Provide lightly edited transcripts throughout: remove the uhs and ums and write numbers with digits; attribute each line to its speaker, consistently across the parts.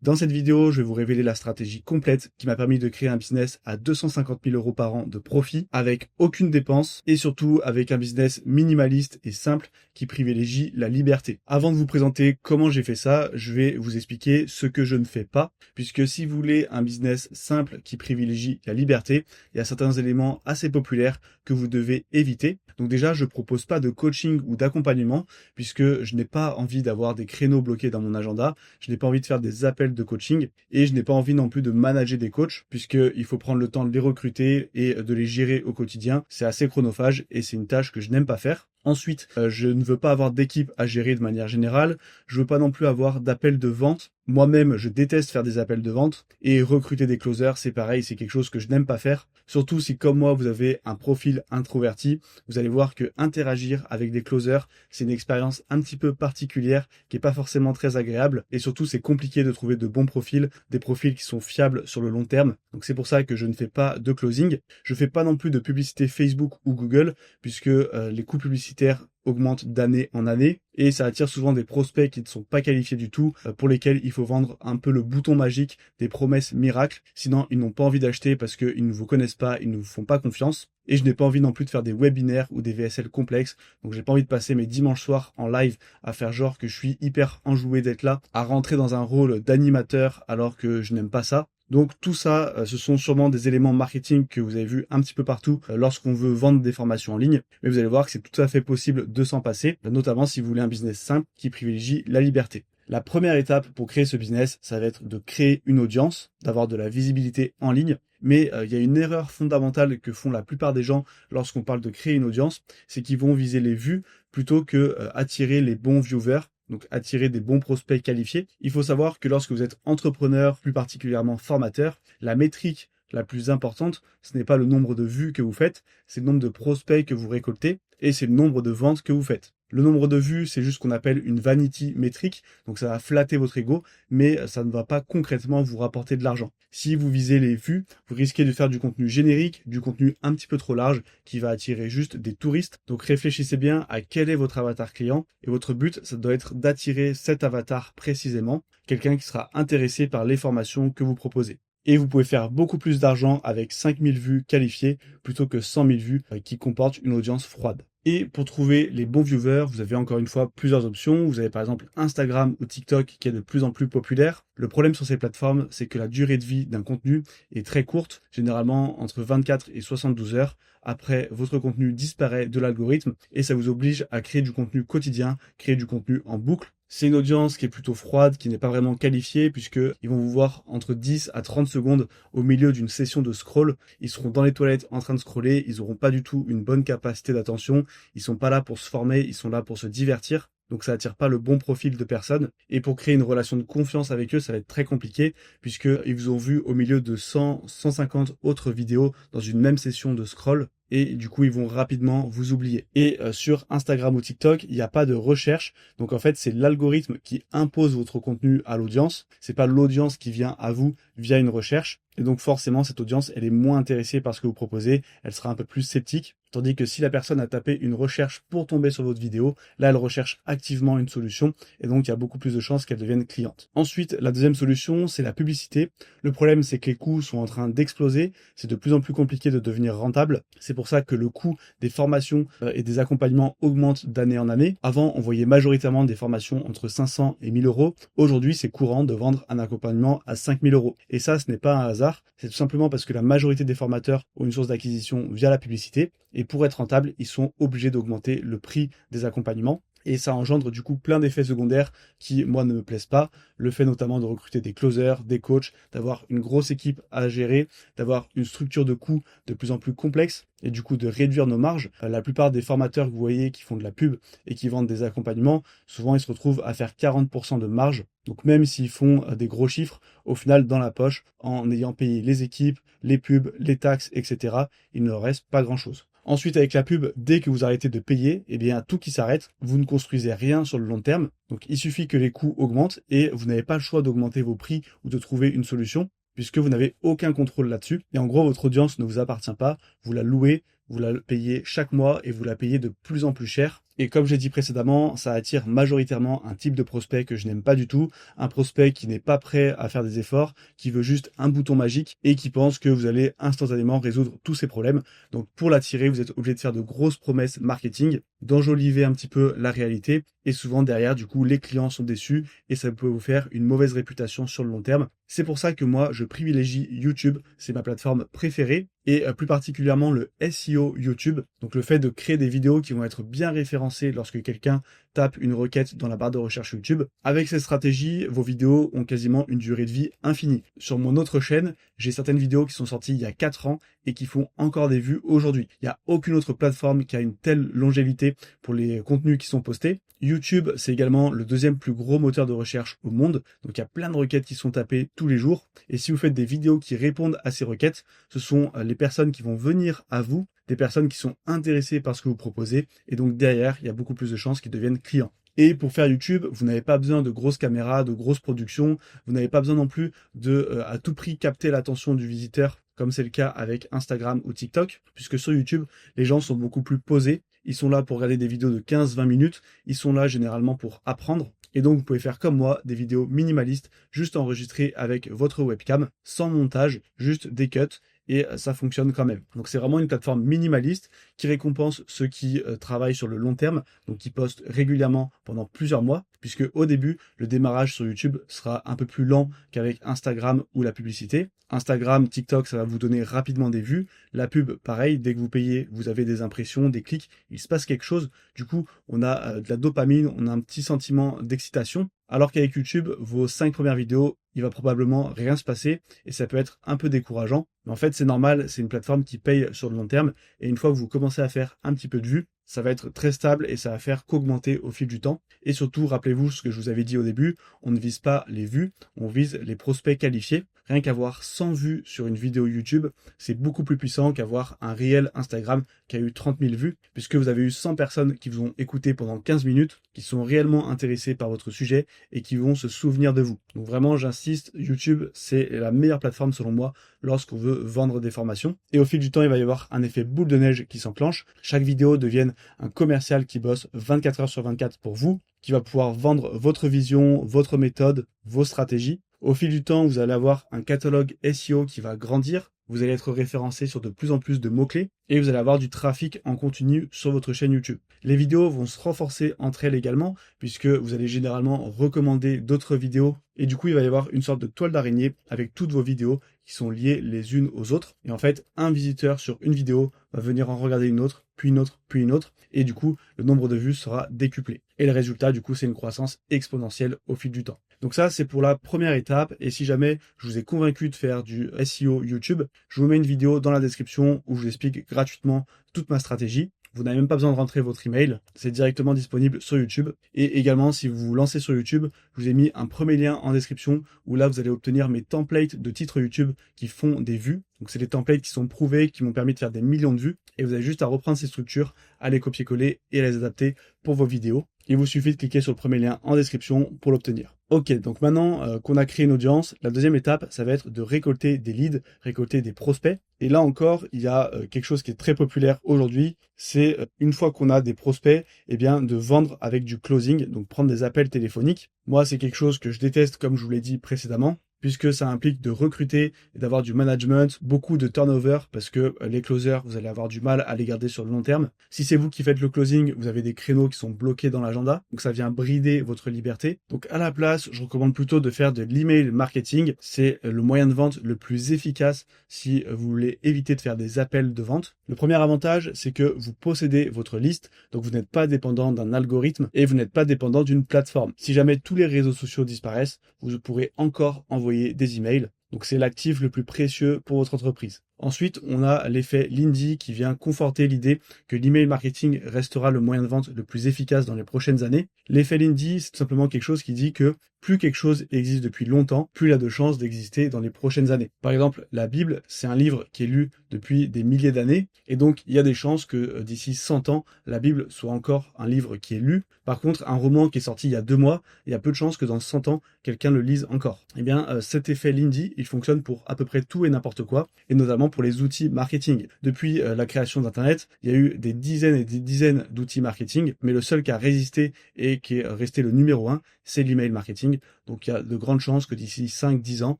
Speaker 1: Dans cette vidéo, je vais vous révéler la stratégie complète qui m'a permis de créer un business à 250 000 € par an de profit avec aucune dépense et surtout avec un business minimaliste et simple qui privilégie la liberté. Avant de vous présenter comment j'ai fait ça, je vais vous expliquer ce que je ne fais pas, puisque si vous voulez un business simple qui privilégie la liberté, il y a certains éléments assez populaires que vous devez éviter. Donc déjà, je propose pas de coaching ou d'accompagnement puisque je n'ai pas envie d'avoir des créneaux bloqués dans mon agenda, je n'ai pas envie de faire des appels de coaching et je n'ai pas envie non plus de manager des coachs puisqu'il faut prendre le temps de les recruter et de les gérer au quotidien. C'est assez chronophage et c'est une tâche que je n'aime pas faire. Ensuite, je ne veux pas avoir d'équipe à gérer de manière générale. Je veux pas non plus avoir d'appels de vente. Moi-même, je déteste faire des appels de vente et recruter des closers, c'est pareil, c'est quelque chose que je n'aime pas faire. Surtout si, comme moi, vous avez un profil introverti, vous allez voir que interagir avec des closers, c'est une expérience un petit peu particulière qui est pas forcément très agréable et surtout, c'est compliqué de trouver de bons profils, des profils qui sont fiables sur le long terme. Donc c'est pour ça que je ne fais pas de closing. Je fais pas non plus de publicité Facebook ou Google puisque les coûts publicitaires augmentent d'année en année et ça attire souvent des prospects qui ne sont pas qualifiés du tout, pour lesquels il faut vendre un peu le bouton magique, des promesses miracles, sinon ils n'ont pas envie d'acheter parce qu'ils ne vous connaissent pas, ils ne vous font pas confiance. Et je n'ai pas envie non plus de faire des webinaires ou des VSL complexes, donc j'ai pas envie de passer mes dimanches soirs en live à faire genre que je suis hyper enjoué d'être là, à rentrer dans un rôle d'animateur alors que je n'aime pas ça. Donc tout ça, ce sont sûrement des éléments marketing que vous avez vus un petit peu partout lorsqu'on veut vendre des formations en ligne. Mais vous allez voir que c'est tout à fait possible de s'en passer, notamment si vous voulez un business simple qui privilégie la liberté. La première étape pour créer ce business, ça va être de créer une audience, d'avoir de la visibilité en ligne. Mais il y a une erreur fondamentale que font la plupart des gens lorsqu'on parle de créer une audience, c'est qu'ils vont viser les vues plutôt que attirer les bons viewers. Donc attirer des bons prospects qualifiés. Il faut savoir que lorsque vous êtes entrepreneur, plus particulièrement formateur, la métrique la plus importante, ce n'est pas le nombre de vues que vous faites, c'est le nombre de prospects que vous récoltez et c'est le nombre de ventes que vous faites. Le nombre de vues, c'est juste ce qu'on appelle une vanity métrique, donc ça va flatter votre ego, mais ça ne va pas concrètement vous rapporter de l'argent. Si vous visez les vues, vous risquez de faire du contenu générique, du contenu un petit peu trop large, qui va attirer juste des touristes. Donc réfléchissez bien à quel est votre avatar client, et votre but, ça doit être d'attirer cet avatar précisément, quelqu'un qui sera intéressé par les formations que vous proposez. Et vous pouvez faire beaucoup plus d'argent avec 5000 vues qualifiées plutôt que 100 000 vues qui comportent une audience froide. Et pour trouver les bons viewers, vous avez encore une fois plusieurs options. Vous avez par exemple Instagram ou TikTok qui est de plus en plus populaire. Le problème sur ces plateformes, c'est que la durée de vie d'un contenu est très courte, généralement entre 24 et 72 heures. Après, votre contenu disparaît de l'algorithme et ça vous oblige à créer du contenu quotidien, créer du contenu en boucle. C'est une audience qui est plutôt froide, qui n'est pas vraiment qualifiée, puisqu'ils vont vous voir entre 10 à 30 secondes au milieu d'une session de scroll. Ils seront dans les toilettes en train de scroller, ils n'auront pas du tout une bonne capacité d'attention, ils sont pas là pour se former, ils sont là pour se divertir. Donc ça attire pas le bon profil de personnes. Et pour créer une relation de confiance avec eux, ça va être très compliqué, puisqu'ils vous ont vu au milieu de 100, 150 autres vidéos dans une même session de scroll. Et du coup, ils vont rapidement vous oublier. Et sur Instagram ou TikTok, il n'y a pas de recherche. Donc en fait, c'est l'algorithme qui impose votre contenu à l'audience. C'est pas l'audience qui vient à vous via une recherche. Et donc forcément, cette audience, elle est moins intéressée par ce que vous proposez. Elle sera un peu plus sceptique. Tandis que si la personne a tapé une recherche pour tomber sur votre vidéo, là, elle recherche activement une solution. Et donc, il y a beaucoup plus de chances qu'elle devienne cliente. Ensuite, la deuxième solution, c'est la publicité. Le problème, c'est que les coûts sont en train d'exploser. C'est de plus en plus compliqué de devenir rentable. C'est pour ça que le coût des formations et des accompagnements augmente d'année en année. Avant, on voyait majoritairement des formations entre 500 et 1000 euros. Aujourd'hui, c'est courant de vendre un accompagnement à 5000 euros. Et ça, ce n'est pas un hasard. C'est tout simplement parce que la majorité des formateurs ont une source d'acquisition via la publicité. Et pour être rentable, ils sont obligés d'augmenter le prix des accompagnements. Et ça engendre du coup plein d'effets secondaires qui, moi, ne me plaisent pas. Le fait notamment de recruter des closers, des coachs, d'avoir une grosse équipe à gérer, d'avoir une structure de coûts de plus en plus complexe et du coup de réduire nos marges. La plupart des formateurs que vous voyez qui font de la pub et qui vendent des accompagnements, souvent ils se retrouvent à faire 40% de marge. Donc même s'ils font des gros chiffres, au final dans la poche, en ayant payé les équipes, les pubs, les taxes, etc., il ne leur reste pas grand-chose. Ensuite, avec la pub, dès que vous arrêtez de payer, eh bien, tout qui s'arrête, vous ne construisez rien sur le long terme. Donc, il suffit que les coûts augmentent et vous n'avez pas le choix d'augmenter vos prix ou de trouver une solution puisque vous n'avez aucun contrôle là-dessus. Et en gros, votre audience ne vous appartient pas. Vous la louez, vous la payez chaque mois et vous la payez de plus en plus cher. Et comme j'ai dit précédemment, ça attire majoritairement un type de prospect que je n'aime pas du tout, un prospect qui n'est pas prêt à faire des efforts, qui veut juste un bouton magique et qui pense que vous allez instantanément résoudre tous ses problèmes. Donc pour l'attirer, vous êtes obligé de faire de grosses promesses marketing, d'enjoliver un petit peu la réalité et souvent derrière, du coup, les clients sont déçus et ça peut vous faire une mauvaise réputation sur le long terme. C'est pour ça que moi, je privilégie YouTube, c'est ma plateforme préférée et plus particulièrement le SEO YouTube, donc le fait de créer des vidéos qui vont être bien référencées lorsque quelqu'un tape une requête dans la barre de recherche YouTube. Avec cette stratégie, vos vidéos ont quasiment une durée de vie infinie. Sur mon autre chaîne, j'ai certaines vidéos qui sont sorties il y a 4 ans et qui font encore des vues aujourd'hui. Il n'y a aucune autre plateforme qui a une telle longévité pour les contenus qui sont postés. YouTube, c'est également le deuxième plus gros moteur de recherche au monde, donc il y a plein de requêtes qui sont tapées tous les jours, et si vous faites des vidéos qui répondent à ces requêtes, ce sont les personnes qui vont venir à vous, des personnes qui sont intéressées par ce que vous proposez, et donc derrière, il y a beaucoup plus de chances qu'ils deviennent clients. Et pour faire YouTube, vous n'avez pas besoin de grosses caméras, de grosses productions, vous n'avez pas besoin non plus de à tout prix capter l'attention du visiteur, comme c'est le cas avec Instagram ou TikTok, puisque sur YouTube, les gens sont beaucoup plus posés, ils sont là pour regarder des vidéos de 15-20 minutes, ils sont là généralement pour apprendre, et donc vous pouvez faire comme moi, des vidéos minimalistes, juste enregistrées avec votre webcam, sans montage, juste des cuts, et ça fonctionne quand même. Donc c'est vraiment une plateforme minimaliste qui récompense ceux qui travaillent sur le long terme, donc qui postent régulièrement pendant plusieurs mois, puisque au début, le démarrage sur YouTube sera un peu plus lent qu'avec Instagram ou la publicité. Instagram, TikTok, ça va vous donner rapidement des vues. La pub, pareil, dès que vous payez, vous avez des impressions, des clics, il se passe quelque chose. Du coup, on a de la dopamine, on a un petit sentiment d'excitation. Alors qu'avec YouTube, vos 5 premières vidéos, il va probablement rien se passer et ça peut être un peu décourageant. Mais en fait, c'est normal, c'est une plateforme qui paye sur le long terme et une fois que vous commencez à faire un petit peu de vues, ça va être très stable et ça va faire qu'augmenter au fil du temps. Et surtout, rappelez-vous ce que je vous avais dit au début, on ne vise pas les vues, on vise les prospects qualifiés. Rien qu'avoir 100 vues sur une vidéo YouTube, c'est beaucoup plus puissant qu'avoir un réel Instagram qui a eu 30 000 vues, puisque vous avez eu 100 personnes qui vous ont écouté pendant 15 minutes, qui sont réellement intéressées par votre sujet et qui vont se souvenir de vous. Donc vraiment, j'insiste, YouTube, c'est la meilleure plateforme selon moi lorsqu'on veut vendre des formations. Et au fil du temps, il va y avoir un effet boule de neige qui s'enclenche. Chaque vidéo devient un commercial qui bosse 24 heures sur 24 pour vous, qui va pouvoir vendre votre vision, votre méthode, vos stratégies. Au fil du temps, vous allez avoir un catalogue SEO qui va grandir, vous allez être référencé sur de plus en plus de mots-clés et vous allez avoir du trafic en continu sur votre chaîne YouTube. Les vidéos vont se renforcer entre elles également puisque vous allez généralement recommander d'autres vidéos et du coup, il va y avoir une sorte de toile d'araignée avec toutes vos vidéos qui sont liées les unes aux autres. Et en fait, un visiteur sur une vidéo va venir en regarder une autre, puis une autre, puis une autre. Et du coup, le nombre de vues sera décuplé. Et le résultat, du coup, c'est une croissance exponentielle au fil du temps. Donc ça, c'est pour la première étape. Et si jamais je vous ai convaincu de faire du SEO YouTube, je vous mets une vidéo dans la description où je vous explique gratuitement toute ma stratégie. Vous n'avez même pas besoin de rentrer votre email, c'est directement disponible sur YouTube. Et également, si vous vous lancez sur YouTube, je vous ai mis un premier lien en description où là, vous allez obtenir mes templates de titres YouTube qui font des vues. Donc c'est des templates qui sont prouvés, qui m'ont permis de faire des millions de vues. Et vous avez juste à reprendre ces structures, à les copier-coller et à les adapter pour vos vidéos. Il vous suffit de cliquer sur le premier lien en description pour l'obtenir. Ok, donc maintenant qu'on a créé une audience, la deuxième étape, ça va être de récolter des leads, récolter des prospects. Et là encore, il y a quelque chose qui est très populaire aujourd'hui, c'est une fois qu'on a des prospects, eh bien de vendre avec du closing, donc prendre des appels téléphoniques. Moi, c'est quelque chose que je déteste, comme je vous l'ai dit précédemment, puisque ça implique de recruter et d'avoir du management, beaucoup de turnover, parce que les closers, vous allez avoir du mal à les garder sur le long terme. Si c'est vous qui faites le closing, vous avez des créneaux qui sont bloqués dans l'agenda, donc ça vient brider votre liberté. Donc à la place, je recommande plutôt de faire de l'email marketing. C'est le moyen de vente le plus efficace si vous voulez éviter de faire des appels de vente. Le premier avantage, c'est que vous possédez votre liste, donc vous n'êtes pas dépendant d'un algorithme et vous n'êtes pas dépendant d'une plateforme. Si jamais tous les réseaux sociaux disparaissent, vous pourrez encore envoyer des emails. Donc c'est l'actif le plus précieux pour votre entreprise. Ensuite, on a l'effet Lindy qui vient conforter l'idée que l'email marketing restera le moyen de vente le plus efficace dans les prochaines années. L'effet Lindy, c'est tout simplement quelque chose qui dit que plus quelque chose existe depuis longtemps, plus il a de chances d'exister dans les prochaines années. Par exemple, la Bible, c'est un livre qui est lu depuis des milliers d'années, et donc il y a des chances que d'ici 100 ans, la Bible soit encore un livre qui est lu. Par contre, un roman qui est sorti il y a 2 mois, il y a peu de chances que dans 100 ans, quelqu'un le lise encore. Eh bien, cet effet Lindy, il fonctionne pour à peu près tout et n'importe quoi, et notamment également pour les outils marketing. Depuis la création d'Internet, il y a eu des dizaines et des dizaines d'outils marketing, mais le seul qui a résisté et qui est resté le numéro 1, c'est l'email marketing. Donc il y a de grandes chances que d'ici 5-10 ans,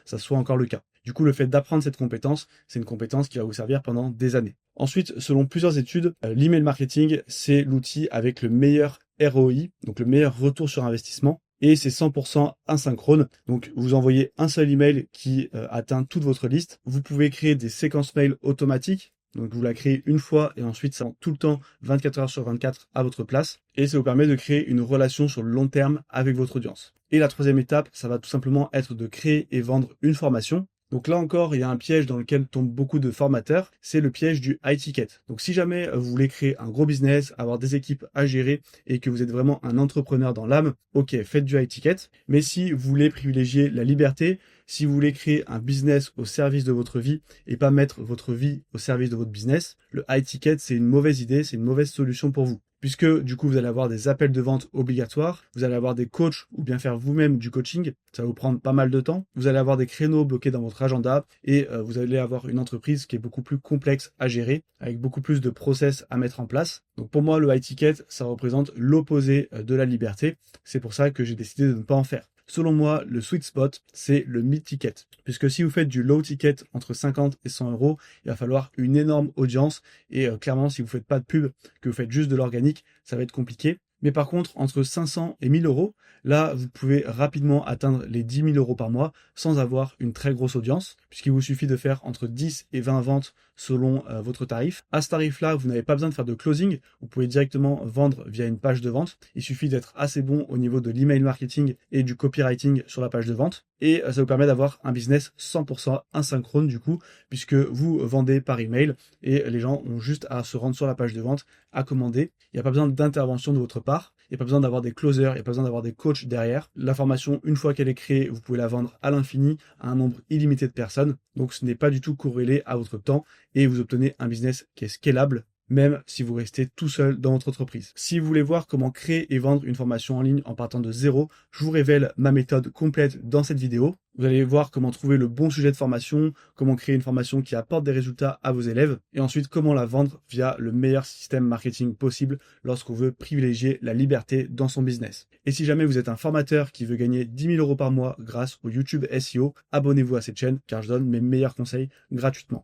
Speaker 1: ça soit encore le cas. Du coup, le fait d'apprendre cette compétence, c'est une compétence qui va vous servir pendant des années. Ensuite, selon plusieurs études, l'email marketing, c'est l'outil avec le meilleur ROI, donc le meilleur retour sur investissement, et c'est 100% asynchrone. Donc vous envoyez un seul email qui atteint toute votre liste. Vous pouvez créer des séquences mail automatiques. Donc vous la créez une fois et ensuite ça prend tout le temps 24 heures sur 24 à votre place. Et ça vous permet de créer une relation sur le long terme avec votre audience. Et la troisième étape, ça va tout simplement être de créer et vendre une formation. Donc là encore, il y a un piège dans lequel tombent beaucoup de formateurs, c'est le piège du high ticket. Donc si jamais vous voulez créer un gros business, avoir des équipes à gérer et que vous êtes vraiment un entrepreneur dans l'âme, ok, faites du high ticket. Mais si vous voulez privilégier la liberté, si vous voulez créer un business au service de votre vie et pas mettre votre vie au service de votre business, le high ticket, c'est une mauvaise idée, c'est une mauvaise solution pour vous. Puisque du coup, vous allez avoir des appels de vente obligatoires, vous allez avoir des coachs ou bien faire vous-même du coaching, ça va vous prendre pas mal de temps, vous allez avoir des créneaux bloqués dans votre agenda et vous allez avoir une entreprise qui est beaucoup plus complexe à gérer, avec beaucoup plus de process à mettre en place. Donc pour moi, le high ticket, ça représente l'opposé de la liberté. C'est pour ça que j'ai décidé de ne pas en faire. Selon moi, le sweet spot, c'est le mid-ticket. Puisque si vous faites du low ticket entre 50 et 100 euros, il va falloir une énorme audience. Et clairement, si vous faites pas de pub, que vous faites juste de l'organique, ça va être compliqué. Mais par contre, entre 500 et 1000 euros, là, vous pouvez rapidement atteindre les 10 000 euros par mois sans avoir une très grosse audience, puisqu'il vous suffit de faire entre 10 et 20 ventes selon votre tarif. À ce tarif-là, vous n'avez pas besoin de faire de closing, vous pouvez directement vendre via une page de vente. Il suffit d'être assez bon au niveau de l'email marketing et du copywriting sur la page de vente. Et ça vous permet d'avoir un business 100% asynchrone du coup, puisque vous vendez par email et les gens ont juste à se rendre sur la page de vente, à commander. Il n'y a pas besoin d'intervention de votre part. Il n'y a pas besoin d'avoir des closers, il n'y a pas besoin d'avoir des coachs derrière. La formation, une fois qu'elle est créée, vous pouvez la vendre à l'infini à un nombre illimité de personnes. Donc ce n'est pas du tout corrélé à votre temps et vous obtenez un business qui est scalable, même si vous restez tout seul dans votre entreprise. Si vous voulez voir comment créer et vendre une formation en ligne en partant de zéro, je vous révèle ma méthode complète dans cette vidéo. Vous allez voir comment trouver le bon sujet de formation, comment créer une formation qui apporte des résultats à vos élèves, et ensuite comment la vendre via le meilleur système marketing possible lorsqu'on veut privilégier la liberté dans son business. Et si jamais vous êtes un formateur qui veut gagner 10 000 euros par mois grâce au YouTube SEO, abonnez-vous à cette chaîne car je donne mes meilleurs conseils gratuitement.